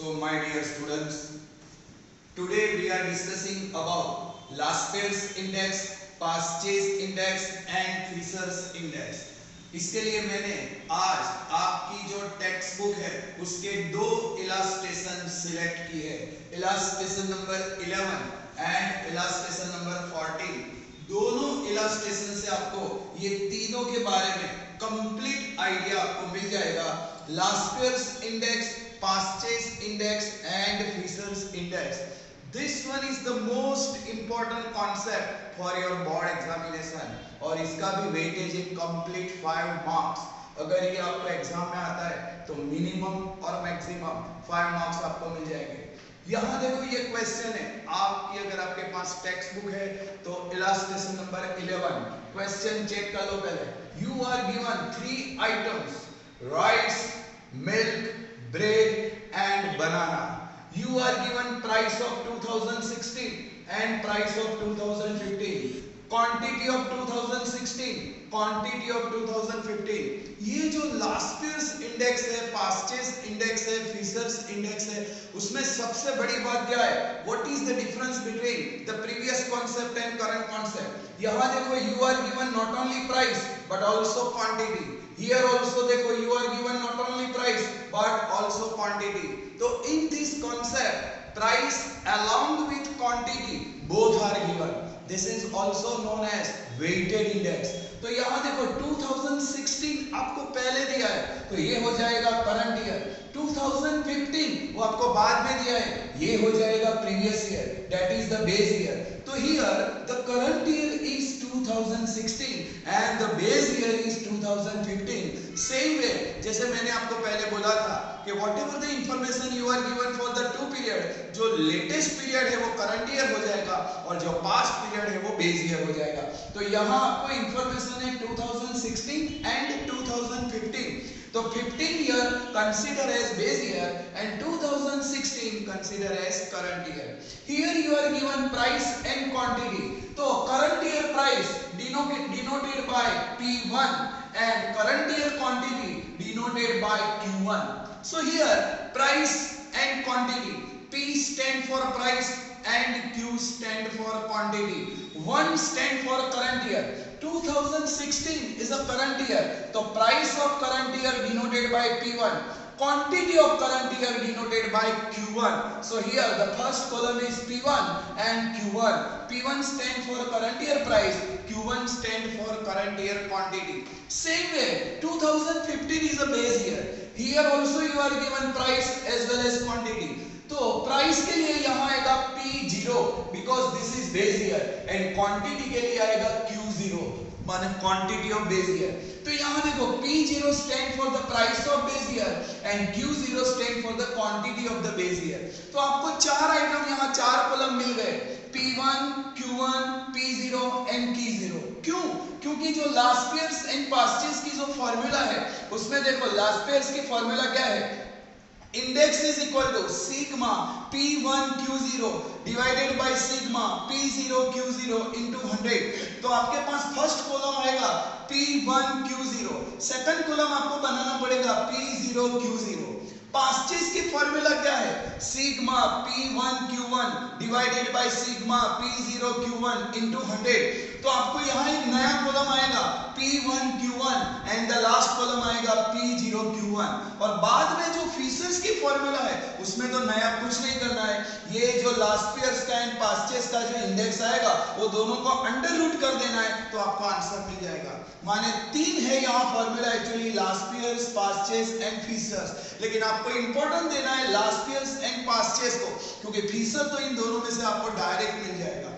So my dear students, today we are discussing about Laspers index, Purchase index and Fisher's index. इसके लिए मैंने आज आपकी जो टेक्स्ट बुक है उसके दो इलास्ट्रेशन सिलेक्ट किए हैं, illustration number 11 and illustration number 14। दोनों इलास्ट्रेशन से आपको ये तीनों के बारे में कंप्लीट आइडिया आपको मिल जाएगा। लास्पर्स index, Purchase index and Fisher's index. This one is the most important concept for your board examination और इसका भी वेटेज है कंप्लीट 5 मार्क्स। अगर ये आपको एग्जाम में आता है तो मिनिमम और मैक्सिमम 5 मार्क्स आपको मिल जाएंगे। यहाँ देखो ये क्वेश्चन है आपकी, अगर आपके पास टेक्स्ट बुक है तो इलास्ट्रेशन नंबर 11 क्वेश्चन चेक कर लो पहले। You are given 3 items, rice, milk, bread and banana. You are given price of 2016 and price of 2015. Quantity of 2016, quantity of 2015. ये जो लास्पर्स इंडेक्स है, Purchase इंडेक्स है, Fisher's इंडेक्स है, उसमें सबसे बड़ी बात क्या है? What is the difference between the previous concept and current concept? यहाँ देखो you are given not only price but also quantity. Here also देखो you are given not only price but also quantity. तो in this concept price along with quantity both are given. This is also known as weighted index. तो यहाँ देखो 2016 आपको पहले दिया है तो ये हो जाएगा करंट ईयर। 2015 वो आपको बाद में दिया है, ये हो जाएगा previous year, that is the base year. तो here the current year is 2016 and the base year is 2015. Same way जैसे मैंने आपको पहले बोला था कि whatever the information you are given for the 2 period, जो लेटेस्ट पीरियड है वो करंट ईयर हो जाएगा और जो पास्ट पीरियड है वो बेस ईयर हो जाएगा। तो यहाँ आपको इंफॉर्मेशन है 2016 एंड 2015। तो 15 year consider as base year and 2016 consider as current year. Here you are given price and quantity. तो current year price denoted by P1 and current year quantity denoted by Q1. So here price and quantity, P stand for price and Q stand for quantity. 1 stand for current year. 2016 is a current year. So price of current year denoted by P1. Quantity of current year denoted by Q1. So here the first column is P1 and Q1. P1 stand for current year price, Q1 stand for current year quantity. Same way 2015 is a base year. Here also you are given price as well as quantity. तो price के लिए यहाँ आएगा P0 because this is base year and quantity के लिए आएगा Q0 माने quantity of base year। तो यहाँ देखो P0 stand for the price of base year and Q0 stand for the quantity of the base year। तो आपको 4 item यहाँ 4 कॉलम मिल गए, P1, Q1, P0 and Q0। क्यों? क्योंकि जो लास्पर्स एंड Purchase की जो फॉर्मूला है उसमें देखो लास्पर्स की फॉर्मूला क्या है? Index is equal to sigma P1 Q0 divided by sigma P0 Q0 into 100। तो आपके पास फर्स्ट कॉलम आएगा P1 Q0, सेकंड कॉलम आपको बनाना पड़ेगा P0 Q0। Purchase की फॉर्मूला क्या है? sigma P1 Q1 divided by sigma P0 Q1 into 100। तो आपको यहाँ एक नया कॉलम आएगा P1 Q1 and the last column आएगा P0 Q1। और बाद में जो फिशर्स की फॉर्मूला है उसमें तो नया कुछ नहीं करना है, ये जो लास्पर्स का एंड Purchase का जो इंडेक्स आएगा वो दोनों को अंडर रूट कर देना है तो आपको आंसर मिल जाएगा। माने 3 है यहाँ formula actually Laspeyres, Purchase and Fisher's, लेकिन आपको इंपॉर्टेंट देना है लास्पर्स एंड Purchase को क्योंकि फिशर तो इन दोनों में से आपको डायरेक्ट मिल जाएगा।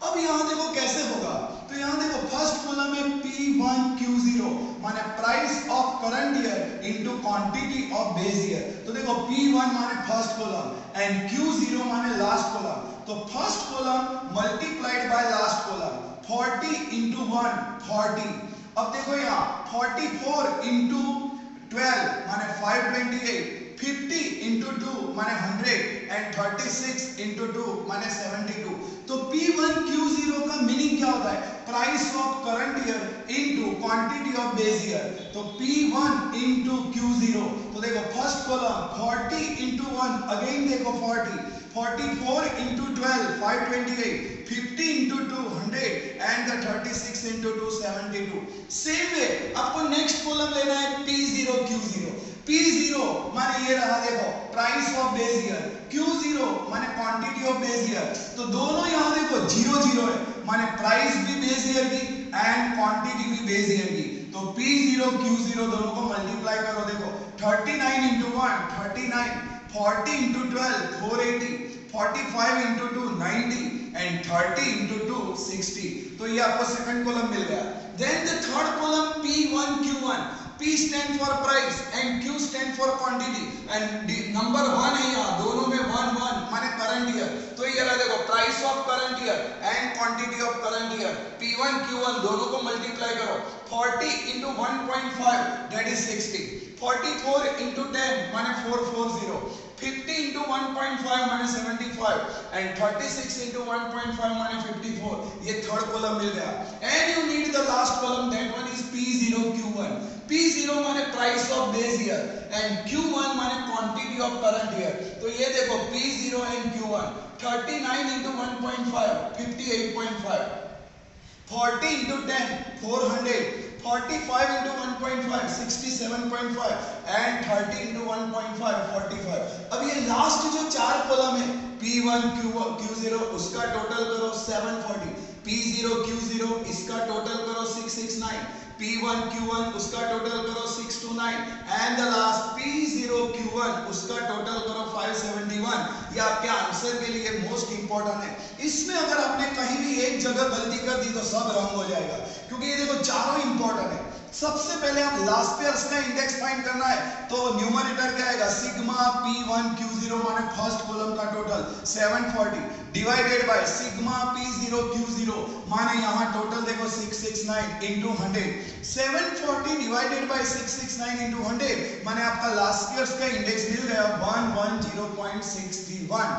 अब यहाँ देखो कैसे होगा, तो यहाँ देखो फर्स्ट कॉलम में P1 Q0 माने price of current year into quantity of base year. तो देखो P1 माने फर्स्ट कॉलम एंड Q0 माने लास्ट कॉलम। तो first column multiplied by last column 40 into 1 40। अब देखो यहाँ 44 into 12 माने 528, 50 into 2 माने 100 एंड 36 into 2 माने 72। तो P1 Q0 का मीनिंग क्या होता है? Price of current year into quantity of base year, तो P1 इनटू Q0, तो देखो फर्स्ट कॉलम 40 इनटू 1, अगेन देखो 40, 44 into 12 528, 50 into 2 100 and the 36 into 2 72. Same way आपको नेक्स्ट कॉलम लेना है P0 Q0, P0 माने ये रहा देखो price of base year, Q0 माने क्वांटिटी ऑफ बेस ईयर, तो दोनों यहाँ देखो 0 है, माने प्राइस भी बेस ईयर की एंड क्वांटिटी भी बेस ईयर की, तो P0 Q0 दोनों को मल्टीप्लाई करो, देखो 39 into 1 39, 40 into 12 480, 45 into 2 90 and 30 into 2 60, तो ये आपको सेकंड कॉलम मिल गया। Then the third column P1 Q1, P stand for price and Q stand for quantity and number 1 है यहाँ, दोनों में 1 1 माने करंट ईयर, तो ये रहा देखो price of current year and quantity of current year, P1 Q1 दोनों को मल्टीप्लाई करो, 40 into 1.5 that is 60, 44 into 10 माने 440, 50 into 1.5 माने 75 and 36 into 1.5 माने 54, ये थर्ड कॉलम मिल गया। And you need the last column, that one is P0 Q1, P0 माने price of base year and Q1 माने क्वांटिटी ऑफ करंट ईयर, तो ये देखो P0 and Q1, 39 into 1.5 58.5, 40 into 10 400, 45 into 1.5 67.5 and 30 into 1.5 45। अब ये last जो चार column है P1 Q0 उसका टोटल करो 740, P0 Q0 इसका टोटल करो 669, P1 Q1 उसका टोटल करो 629 and the last P0 Q1 उसका टोटल करो 571। ये आपके आंसर के लिए मोस्ट इंपॉर्टेंट है, इसमें अगर आपने कहीं भी एक जगह गलती कर दी तो सब रॉन्ग हो जाएगा, क्योंकि ये देखो चारों इंपॉर्टेंट है। सबसे पहले आप लास्ट पेयर्स का इंडेक्स फाइंड करना है, तो न्यूमरेटर क्या आएगा सिग्मा P1 Q0 माने फर्स्ट कॉलम का total 740 divided by sigma P0 Q0 माने यहाँ टोटल देखो 669 into 100, 740 डिवाइडेड बाय 669 into 100 माने आपका लास्ट पेयर्स का इंडेक्स मिल गया 110.61।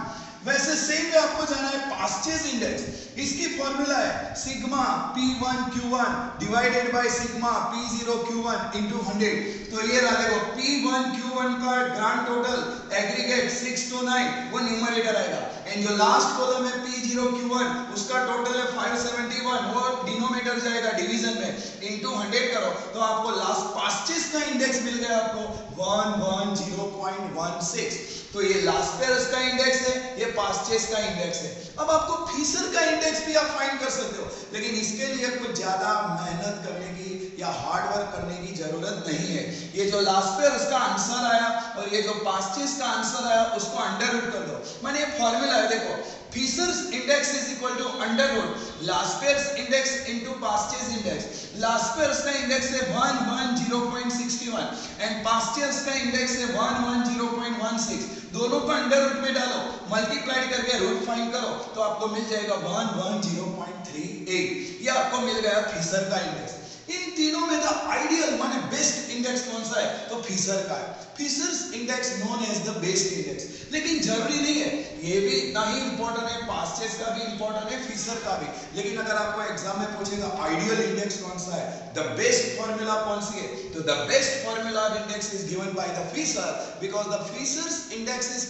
वैसे सेम वे आपको जाना है पास्चेस इंडेक्स, इसकी फॉर्मूला है sigma P1 Q1 divided by sigma P0 Q1 into 100, तो ये रहा देखो P1 Q1 का ग्रांड टोटल एग्रीगेट 629 वो न्यूमरेटर आएगा एंड जो लास्ट कॉलम है P0 Q1 उसका टोटल है 571 वो डिनोमिनेटर जाएगा डिवीजन में इनटू 100 करो, तो आपको लास्ट पास्चेस का इंडेक्स मिल गया आपको 110.16, तो ये लास्ट पेयर्स का इंडेक्स है, ये पास्चेस का इंडेक्स है। अब आपको फीसर का इंडेक्स भी आप फाइंड कर सकते हो, लेकिन इसके लिए कुछ ज्यादा मेहनत करने की या हार्ड वर्क करने की जरूरत नहीं है। ये जो लास्ट पेयर्स का आंसर आया और ये जो पास्चेस का आंसर आया उसको अंडर रूट कर दो, माने ये फॉर्मूला है देखो Fisher's index is equal to under root Laspeyres index into Paasche's index, Laspeyres का इंडेक्स है 110.61 एंड पास्चेस का इंडेक्स है 110.16, दोनों को अंडर रूट में डालो, मल्टीप्लाई करके रूट फाइंड करो, तो आपको मिल जाएगा 110.38, ये आपको मिल गया फीसर का इंडेक्स। इन तीनों में द आइडियल माने बेस्ट इंडेक्स कौन सा है, तो फीसर का है, Fisher's index known as the best index, लेकिन जरूरी नहीं है, ये भी इतना ही इंपॉर्टेंट है, पास्चेस का भी इंपॉर्टेंट है, फीसर का भी, लेकिन अगर आपको एग्जाम में पूछेगा आइडियल इंडेक्स कौन सा है, द बेस्ट फॉर्मूला कौन सी है, तो the best formula of index is given by the Fisher because the Fisher's index is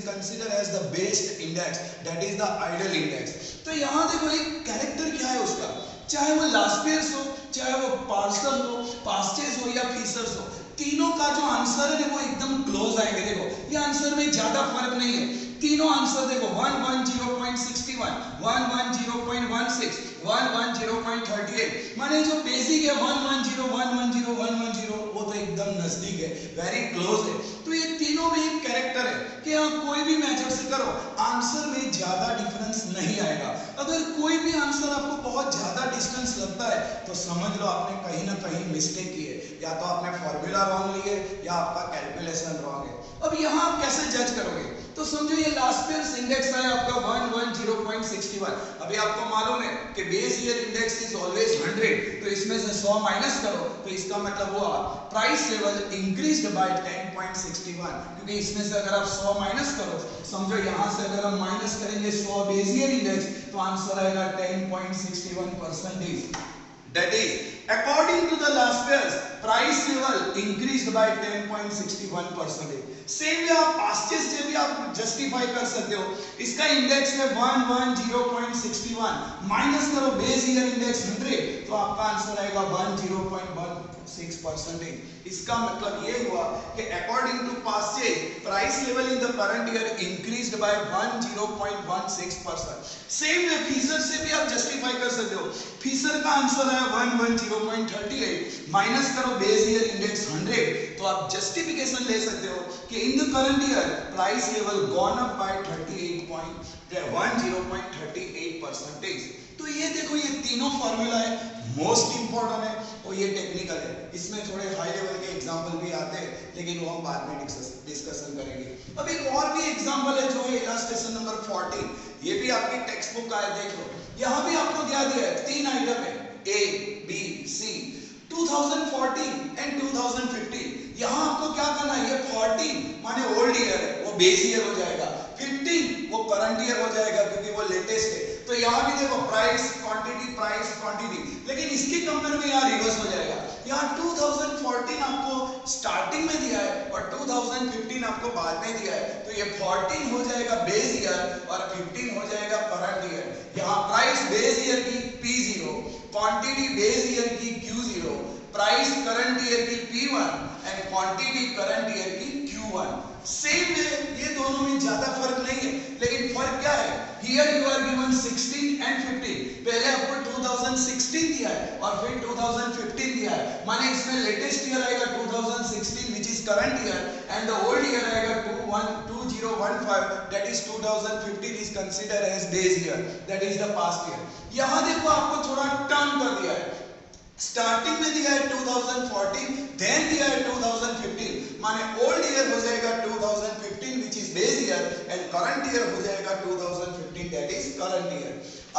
considered as the best index, that is the ideal index. तो यहाँ देखो एक कैरेक्टर क्या है उसका, चाहे वो लास्ट पेयर्स हो, चाहे वो पार्सल हो, पास्चेस हो या फीसर्स हो, तीनों का जो आंसर है वो एकदम क्लोज आएंगे। देखो ये आंसर में ज्यादा फर्क नहीं है, तीनों आंसर देखो 110.61, 110.16, 110.38, माने जो बेसिक है 110, 110, 110 वो तो एकदम नजदीक है, वेरी क्लोज है। तो ये तीनों में एक कैरेक्टर है कि आप कोई भी मेथड से करो आंसर में ज्यादा डिफरेंस नहीं आएगा। अगर कोई भी आंसर आपको बहुत ज्यादा डिस्टेंस लगता है तो समझ लो आपने कहीं ना कहीं मिस्टेक की है, या तो आपने फॉर्मूला रॉन्ग लिए या आपका कैलकुलेशन रॉन्ग है। अब यहाँ आप कैसे जज करोगे, तो तो समझो ये लास्ट पेयर्स इंडेक्स है आपका 110.61। अभी आपको मालूम है कि base year index is always 100, तो इसमें से 100 माइनस करो तो इसका मतलब हुआ प्राइस लेवल इंक्रीज्ड बाय 10.61, क्योंकि इसमें से अगर आप 100 माइनस करो, समझो यहां से अगर हम माइनस करेंगे 100 बेस ईयर इंडेक्स तो आंसर आएगा 10.61%। That is, according to the last year's price level increased by 10.61%. Same way आप पास्टेज से भी आप जस्टिफाई कर सकते हो। इसका इंडेक्स है 110.61, माइनस करो बेस ईयर इंडेक्स 100 तो आपका आंसर आएगा 10.16%। इसका मतलब ये हुआ कि according to Paasche's price level in the current year increased by 10.16%। Same way Fisher से भी आप जस्टिफाई कर सकते हो। फीसर का आंसर है 110.38, माइनस करो बेस ईयर इंडेक्स 100 तो आप जस्टिफिकेशन ले सकते हो कि इन the current year price level gone up by 10.38%। तो ये देखो, ये तीनों फॉर्मूला है, मोस्ट इंपॉर्टेंट है और ये टेक्निकल है। इसमें थोड़े हाई लेवल के एग्जांपल भी आते हैं, लेकिन वो हम बाद में डिस्कशन करेंगे। अब एक और भी एग्जांपल है जो है इलस्ट्रेशन नंबर 14, ये भी आपकी टेक्स्ट बुक का है। देख लो, यहाँ भी आपको क्या दिया है, 3 आइटम है A, B, C, 2014 एंड 2015। यहाँ आपको क्या करना है, ये 14 माने ओल्ड ईयर है, वो बेस ईयर हो जाएगा, 15 वो करंट ईयर हो जाएगा क्योंकि वो लेटेस्ट है। तो यहाँ भी देखो प्राइस क्वांटिटी, लेकिन इसके कंपेयर में यहाँ रिवर्स हो जाएगा। यहाँ 2014 आपको स्टार्टिंग में दिया है और 2015 आपको बाद में दिया है, तो ये 14 हो जाएगा बेस ईयर और 15 हो जाएगा करंट ईयर। यहाँ प्राइस बेस ईयर की P0, क्वांटिटी बेस ईयर की Q0, प्राइस करंट ईयर की P1 and quantity current year की Q1। सेम है, ये दोनों में ज्यादा फर्क नहीं है, लेकिन फर्क क्या है, here you are given 16 and 15। पहले आपको 2016 दिया है और फिर 2015 दिया है, माने इसमें लेटेस्ट ईयर आएगा 2016 which is current year and the old year आएगा 2015 that is 2015 is considered as base year, that is the past year. यहां देखो आपको थोड़ा टर्न कर दिया है, स्टार्टिंग में दिया है 2014, देन दिया है 2015, माने ओल्ड ईयर हो जाएगा 2015 which is base year and current year हो जाएगा 2015 दैट इज करंट ईयर।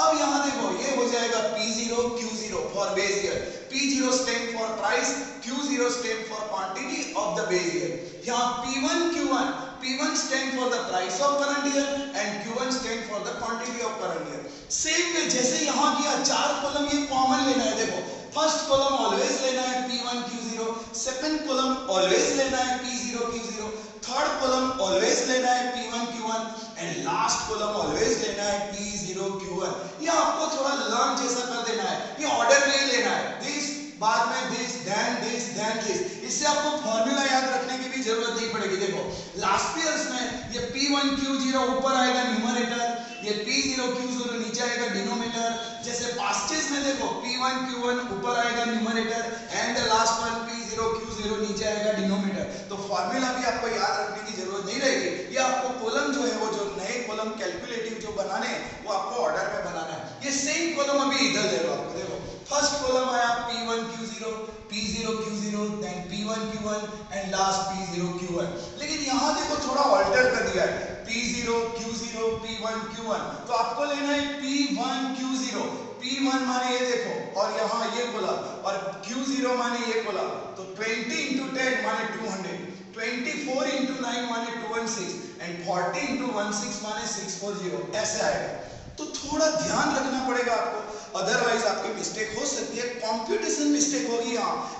अब यहां देखो, ये हो जाएगा P0 Q0 for base year, P0 stand for price, Q0 stand for quantity of the base year. यहां P1 Q1, P1 stand for the price of current year and Q1 stand for the quantity of current year. Same way जैसे यहां किया, चार column ये common लेना है। देखो, first column always लेना है P1 Q0, second column always लेना है P0 Q0, third column always लेना है P1 Q1 and last column always लेना है P0 Q1। ये आपको थोड़ा लर्न जैसा कर देना है, ये ऑर्डर में ही लेना है, दिस बाद में this then this then this. इससे आपको फार्मूला याद रखने की भी जरूरत नहीं पड़ेगी। देखो, लास्ट ईयर्स में ये P1 Q0 ऊपर आएगा न्यूमरेटर, ये P0 Q0 नीचे आएगा डिनोमिनेटर। जैसे पास्टेज में देखो, P1 Q1 ऊपर आएगा numerator and the last one P0 Q0 नीचे आएगा डिनोमिनेटर। तो फार्मूला भी आपको याद रखने की जरूरत नहीं रहेगी। ये आपको कॉलम जो है, वो जो नए कॉलम कैलकुलेटिव जो बनाने हैं वो आपको ऑर्डर में बनाना है। ये सेम कॉलम अभी इधर ले लो आपको। देखो, फर्स्ट कॉलम आया P1 Q0, P0 Q0, then P1 Q1 and last P0 Q1। लेकिन यहाँ देखो थोड़ा ऑल्टर कर दिया है, P0 Q0 P1 Q1, तो आपको लेना है P1 Q0। P1 माने ये देखो और यहाँ ये बोला, और Q0 माने ये बोला, तो 20 into 10 माने 200, 24 into 9 माने 216 एंड 40 into 16 माने 640, ऐसे आएगा। तो थोड़ा ध्यान रखना पड़ेगा आपको, अदरवाइज आपकी मिस्टेक हो सकती है, कंप्यूटेशन मिस्टेक होगी।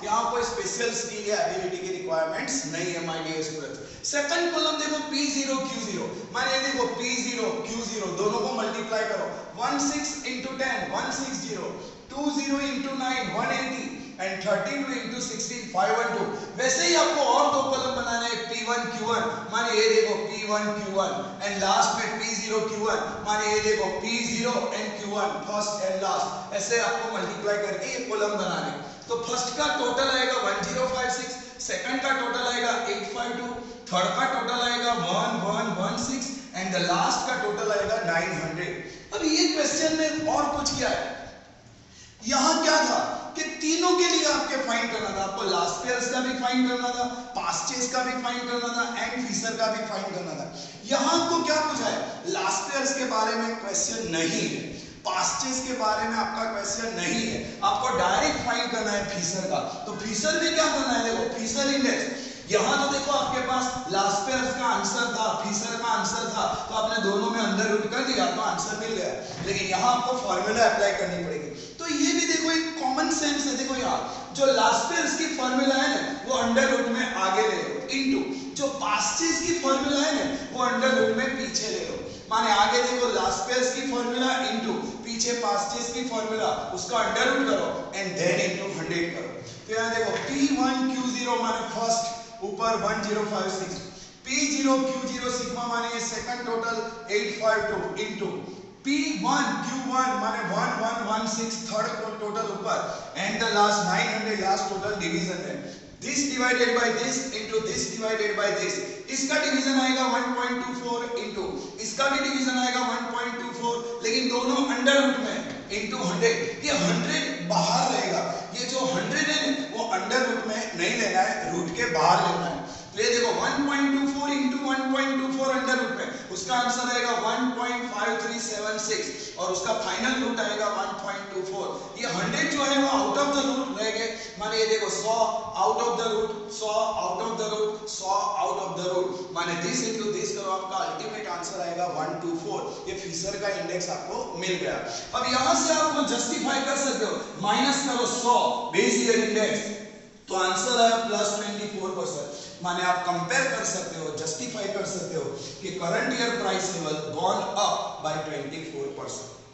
यहाँ कोई स्पेशल स्किल या एबिलिटी की रिक्वायरमेंट्स नहीं है my dear students. Second column देखो P0 Q0, माने देखो P0 Q0 दोनों को मल्टीप्लाई करो, 16 into 10 160, 20 into 9 180 एंड 32 into 16 512। वैसे ही आपको और दो कॉलम बनाने हैं, P1 Q1 माने ये देखो P1 Q1 एंड लास्ट में P0 Q1 माने ये देखो P0 and Q1 first and last. ऐसे आपको मल्टीप्लाई करके ये कॉलम बनाने। तो फर्स्ट का टोटल आएगा 1056, सेकंड का टोटल आएगा 852, थर्ड का टोटल आएगा 1116 एंड द लास्ट का टोटल आएगा 900। अब ये क्वेश्चन में और कुछ क्या है, यहाँ क्या था कि तीनों के लिए आपके फाइंड करना था, आपको लास्ट ईयर्स का भी फाइंड करना था, पास्चेस का भी फाइंड करना था एंड फिशर का भी फाइंड करना था। यहां आपको क्या पूछा है, लास्पेयर्स के बारे में क्वेश्चन नहीं है, पास्चेस के बारे में आपका क्वेश्चन नहीं है, आपको डायरेक्ट फाइंड करना है फिशर का। तो फिशर में क्या करना है, देखो फिशर इंडेक्स, यहां तो देखो आपके पास लास्पेयर्स का आंसर था, फिशर का आंसर था, तो आपने दोनों में अंडर रूट कर दिया तो आंसर मिल गया। लेकिन यहां आपको फॉर्मूला अप्लाई करनी पड़ेगी। तो ये भी देखो एक कॉमन सेंस है, देखो यार जो लास्पेयर्स की फॉर्मूला है ना वो अंडर रूट में आगे ले लो, इनटू जो पास्चेस की फॉर्मूला है ना वो अंडर रूट में पीछे ले लो। माने आगे देखो लास्पेयर्स की फॉर्मूला इनटू पीछे पास्चेस की फॉर्मूला, उसका अंडर रूट करो एंड देन इनटू 100 करो। तो यहां देखो P1 Q0 माने फर्स्ट ऊपर 1056, P0 Q0 सिग्मा माने ये second total 852 into P1 Q1 माने 1116 थर्ड टोटल ऊपर and the last 900 last total division है। This divided by this into this divided by this, इसका डिवीजन आएगा 1.24 इनटू इसका भी डिवीजन आएगा 1.24, लेकिन दोनों अंडर रूट में इनटू 100। ये 100 बाहर रहेगा, ये जो 100 है वो अंडर रूट में नहीं लेना है, रूट के बाहर लेना है। तो ये देखो 1.24 इनटू 1.24 अंडर रूट में, उसका आंसर आएगा 1.5376 और उसका फाइनल रूट आएगा 1.24। ये 100 जो है वो आउट ऑफ द रूट रह गए, माने ये देखो 100 out of the root, 100 out of the root, 100 out of the root, माने दिस इनटू दिस करो, आपका अल्टीमेट आंसर आएगा 124। ये फिशर का इंडेक्स आपको मिल गया। अब यहां से आप जस्टिफाई कर सकते हो, माइनस करो 100 बेस ईयर इंडेक्स, तो आंसर आया +24%। माने आप कंपेयर कर सकते हो, जस्टिफाई कर सकते हो कि current year price level gone up by 24%।